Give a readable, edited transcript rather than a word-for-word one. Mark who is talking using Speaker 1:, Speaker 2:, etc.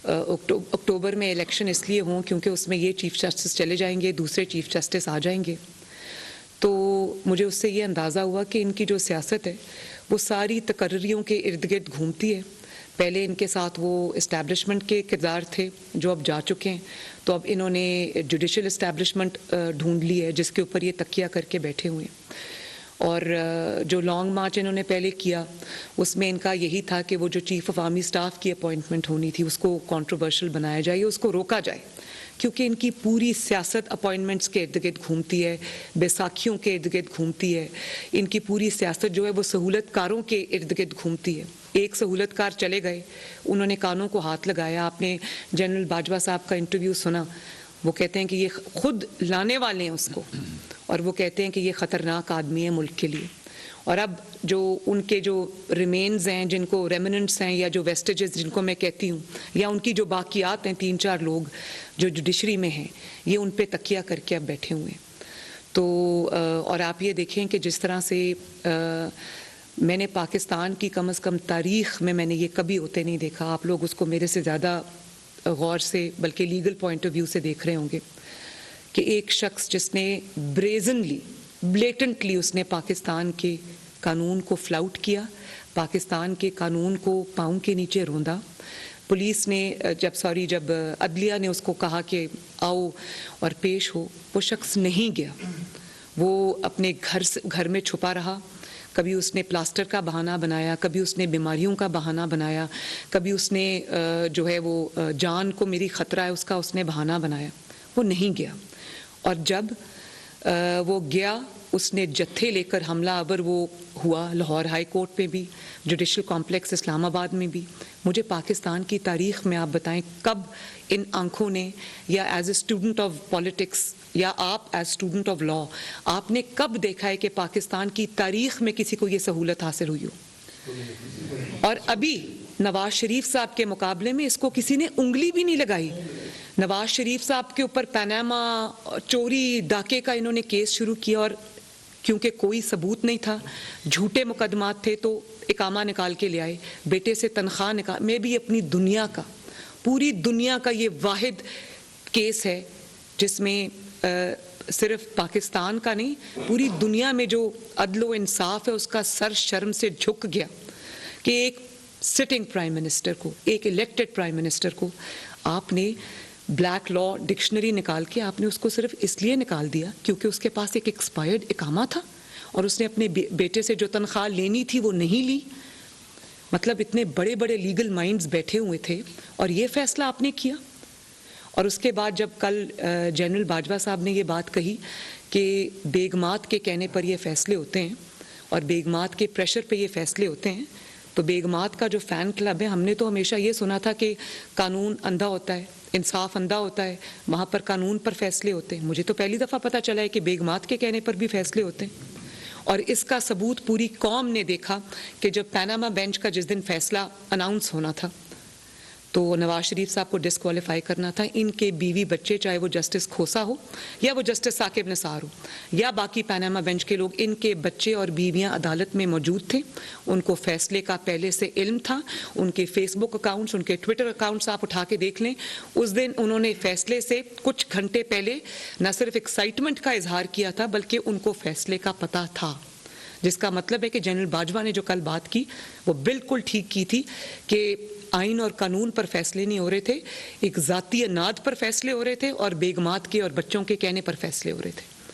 Speaker 1: अक्टूबर में इलेक्शन इसलिए हों क्योंकि उसमें ये चीफ जस्टिस चले जाएंगे, दूसरे चीफ जस्टिस आ जाएंगे। तो मुझे उससे ये अंदाज़ा हुआ कि इनकी जो सियासत है वो सारी तकर्रियों के इर्द गिर्द घूमती है। पहले इनके साथ वो इस्टेब्लिशमेंट के किरदार थे जो अब जा चुके हैं, तो अब इन्होंने जुडिशल इस्टेब्लिशमेंट ढूंढ ली है जिसके ऊपर ये तकिया करके बैठे हुए हैं। और जो लॉन्ग मार्च इन्होंने पहले किया उसमें इनका यही था कि वो जो चीफ ऑफ आर्मी स्टाफ की अपॉइंटमेंट होनी थी उसको कंट्रोवर्शियल बनाया जाए, उसको रोका जाए, क्योंकि इनकी पूरी सियासत अपॉइंटमेंट्स के इर्द गिर्द घूमती है, बैसाखियों के इर्द गिर्द घूमती है। इनकी पूरी सियासत जो है वो सहूलतकारों के इर्द गिर्द घूमती है। एक सहूलतकार चले गए, उन्होंने कानों को हाथ लगाया। आपने जनरल बाजवा साहब का इंटरव्यू सुना, वो कहते हैं कि ये खुद लाने वाले हैं उसको, और वो कहते हैं कि ये ख़तरनाक आदमी है मुल्क के लिए। और अब जो उनके जो रिमेन्स हैं, जिनको रेमिनेंट्स हैं या जो वेस्टेजेस जिनको मैं कहती हूँ, या उनकी जो बाकियात हैं, 3-4 लोग जो जुडिशरी में हैं, ये उन पे तकिया करके अब बैठे हुए हैं। तो और आप ये देखें कि जिस तरह से मैंने पाकिस्तान की कम से कम तारीख़ में मैंने ये कभी होते नहीं देखा। आप लोग उसको मेरे से ज़्यादा गौर से बल्कि लीगल पॉइंट ऑफ व्यू से देख रहे होंगे कि एक शख्स जिसने ब्रेजनली, ब्लेटेंटली उसने पाकिस्तान के कानून को फ्लाउट किया, पाकिस्तान के कानून को पाँव के नीचे रौंदा। पुलिस ने जब अदलिया ने उसको कहा कि आओ और पेश हो, वो शख्स नहीं गया। वो अपने घर में छुपा रहा। कभी उसने प्लास्टर का बहाना बनाया, कभी उसने बीमारियों का बहाना बनाया, कभी उसने जो है वो जान को मेरी ख़तरा है उसका उसने बहाना बनाया। वो नहीं गया। और जब वो गया, उसने जत्थे लेकर हमला आवर वो हुआ, लाहौर हाई कोर्ट में भी, जुडिशल कॉम्प्लेक्स इस्लामाबाद में भी। मुझे पाकिस्तान की तारीख़ में आप बताएं कब इन आंखों ने, या as a student of politics या आप एज स्टूडेंट ऑफ लॉ, आपने कब देखा है कि पाकिस्तान की तारीख़ में किसी को ये सहूलत हासिल हुई हो? और अभी नवाज शरीफ साहब के मुकाबले में इसको किसी ने उंगली भी नहीं लगाई। नवाज शरीफ साहब के ऊपर पनामा चोरी डाके का इन्होंने केस शुरू किया, और क्योंकि कोई सबूत नहीं था, झूठे मुकदमात थे, तो इकामा निकाल के ले आए, बेटे से तनख्वाह निकाल। मैं भी अपनी दुनिया का, पूरी दुनिया का ये वाहिद केस है जिसमें सिर्फ पाकिस्तान का नहीं, पूरी दुनिया में जो अदलो इंसाफ है उसका सर शर्म से झुक गया कि एक सिटिंग प्राइम मिनिस्टर को, एक इलेक्टेड प्राइम मिनिस्टर को आपने ब्लैक लॉ डिक्शनरी निकाल के आपने उसको सिर्फ इसलिए निकाल दिया क्योंकि उसके पास एक एक्सपायर्ड इकामा था और उसने अपने बेटे से जो तनख्वाह लेनी थी वो नहीं ली। मतलब इतने बड़े बड़े लीगल माइंड्स बैठे हुए थे और ये फैसला आपने किया। और उसके बाद जब कल जनरल बाजवा साहब ने ये बात कही कि बेगमात के कहने पर ये फैसले होते हैं और बेगमात के प्रेशर पे ये फैसले होते हैं, तो बेगमात का जो फ़ैन क्लब है, हमने तो हमेशा ये सुना था कि कानून अंधा होता है, इंसाफ अंधा होता है, वहाँ पर कानून पर फैसले होते हैं। मुझे तो पहली दफ़ा पता चला है कि बेगमात के कहने पर भी फैसले होते हैं। और इसका सबूत पूरी कौम ने देखा कि जब पनामा बेंच का जिस दिन फैसला अनाउंस होना था तो नवाज शरीफ साहब को डिस्क्वालीफाई करना था, इनके बीवी बच्चे, चाहे वो जस्टिस खोसा हो या वो जस्टिस साकिब निसार हो या बाकी पनामा बेंच के लोग, इनके बच्चे और बीवियां अदालत में मौजूद थे। उनको फैसले का पहले से इल्म था। उनके फेसबुक अकाउंट्स, उनके ट्विटर अकाउंट्स आप उठा के देख लें। उस दिन उन्होंने फैसले से कुछ घंटे पहले न सिर्फ एक्साइटमेंट का इजहार किया था बल्कि उनको फैसले का पता था, जिसका मतलब है कि जनरल बाजवा ने जो कल बात की वो बिल्कुल ठीक की थी कि आइन और कानून पर फैसले नहीं हो रहे थे, एक ज़ाती अनाद पर फैसले हो रहे थे और बेगमात के और बच्चों के कहने पर फैसले हो रहे थे।